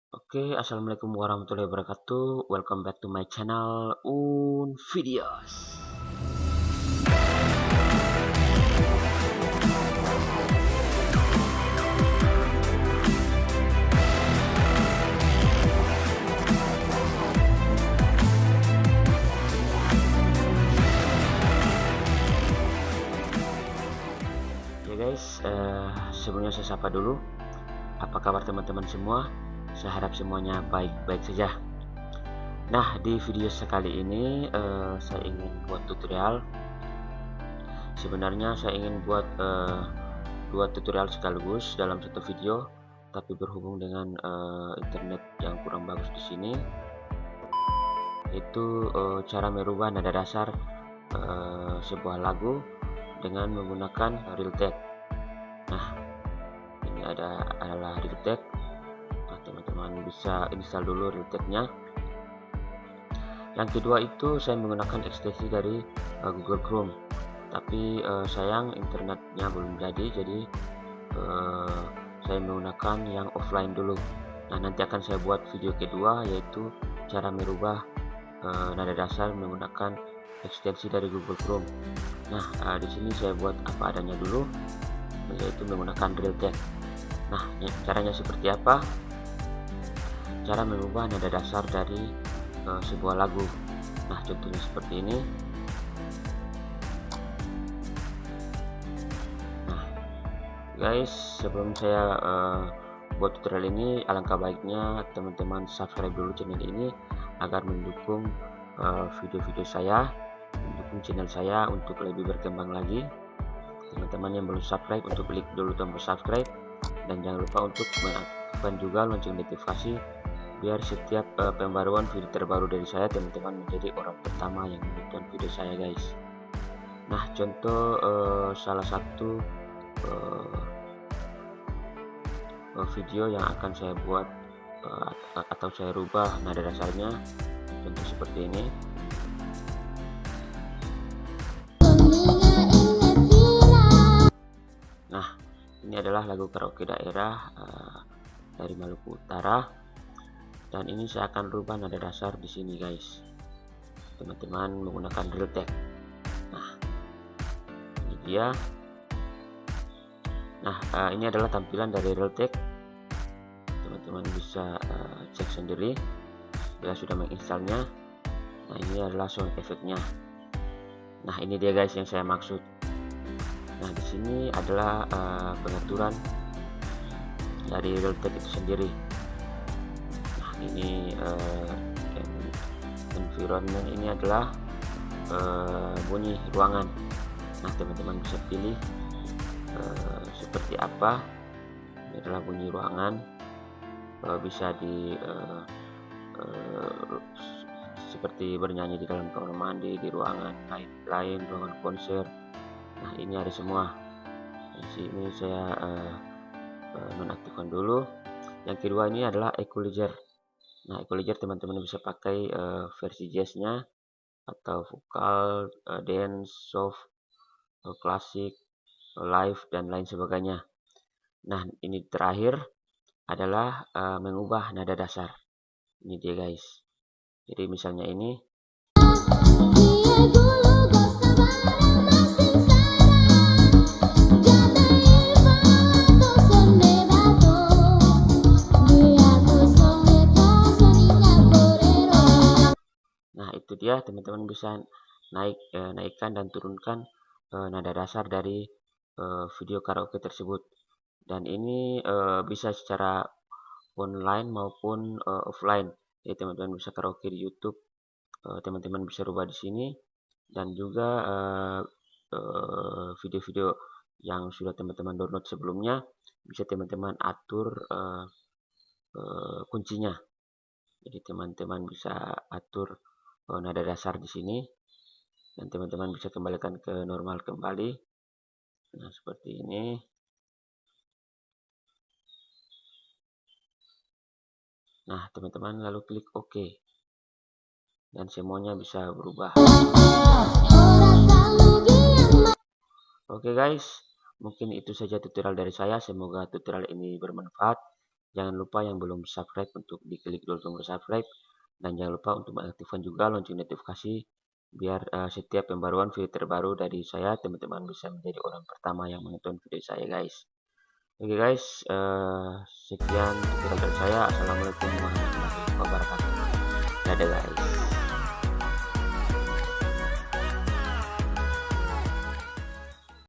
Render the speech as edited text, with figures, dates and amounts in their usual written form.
Oke, assalamualaikum warahmatullahi wabarakatuh. Welcome back to my channel Videos. Ya guys, sebelumnya saya sapa dulu. Apa kabar teman-teman semua? Saya harap semuanya baik-baik saja. Nah, di video sekali ini saya ingin buat tutorial. Sebenarnya saya ingin buat dua tutorial sekaligus dalam satu video, tapi berhubung dengan internet yang kurang bagus di sini, itu cara merubah nada dasar sebuah lagu dengan menggunakan Realtek. Nah, ini adalah Realtek. Nah, teman-teman bisa install dulu Realteknya. Yang kedua itu saya menggunakan ekstensi dari Google Chrome, tapi sayang internetnya belum jadi saya menggunakan yang offline dulu. Nah, nanti akan saya buat video kedua, yaitu cara merubah nada dasar menggunakan ekstensi dari Google Chrome. Nah, di sini saya buat apa adanya dulu, yaitu menggunakan Realtek. Nah, caranya seperti apa? Cara mengubah nada dasar dari sebuah lagu. Nah, contohnya seperti ini. Nah, guys, sebelum saya buat tutorial ini, alangkah baiknya teman-teman subscribe dulu channel ini agar mendukung video-video saya, mendukung channel saya untuk lebih berkembang lagi. Teman-teman yang belum subscribe, untuk klik dulu tombol subscribe, dan jangan lupa untuk mengaktifkan juga lonceng notifikasi biar setiap pembaruan video terbaru dari saya, teman-teman menjadi orang pertama yang menonton video saya, guys. Nah, contoh salah satu video yang akan saya buat atau saya rubah nada dasarnya, contoh seperti ini. Nah, ini adalah lagu karaoke daerah dari Maluku Utara. Dan ini saya akan rubah nada dasar di sini, guys. Teman-teman menggunakan Realtek. Nah, ini dia. Nah, ini adalah tampilan dari Realtek. Teman-teman bisa cek sendiri bila sudah menginstalnya. Nah, ini adalah sound efeknya. Nah, ini dia guys yang saya maksud. Nah, di sini adalah pengaturan dari Realtek itu sendiri. Ini environment, ini adalah bunyi ruangan. Nah, teman-teman bisa pilih seperti apa. Ini adalah bunyi ruangan, bisa di seperti bernyanyi di dalam kamar mandi, di ruangan lain, ruangan konser. Nah, ini ada semua. Di sini saya nonaktifkan dulu. Yang kedua ini adalah equalizer. Nah, equalizer teman-teman bisa pakai versi jazznya atau vokal, dance, soft, klasik, live, dan lain sebagainya. Nah, ini terakhir adalah mengubah nada dasar. Ini dia guys. Jadi misalnya ini. Nah, itu dia, teman-teman bisa naikkan dan turunkan nada dasar dari video karaoke tersebut. Dan ini bisa secara online maupun offline. Jadi teman-teman bisa karaoke di YouTube, teman-teman bisa rubah di sini, dan juga video-video yang sudah teman-teman download sebelumnya bisa teman-teman atur kuncinya. Jadi teman-teman bisa atur nada dasar di sini, dan teman-teman bisa kembalikan ke normal kembali. Nah, seperti ini. Nah, teman-teman lalu klik OK, dan semuanya bisa berubah. Oke guys, mungkin itu saja tutorial dari saya. Semoga tutorial ini bermanfaat. Jangan lupa yang belum subscribe untuk diklik dulu tombol subscribe, dan jangan lupa untuk mengaktifkan juga lonceng notifikasi biar setiap pembaruan video terbaru dari saya, teman-teman bisa menjadi orang pertama yang menonton video saya, guys. Oke guys, sekian tutorial dari saya. Assalamualaikum warahmatullahi wabarakatuh. Dadah guys.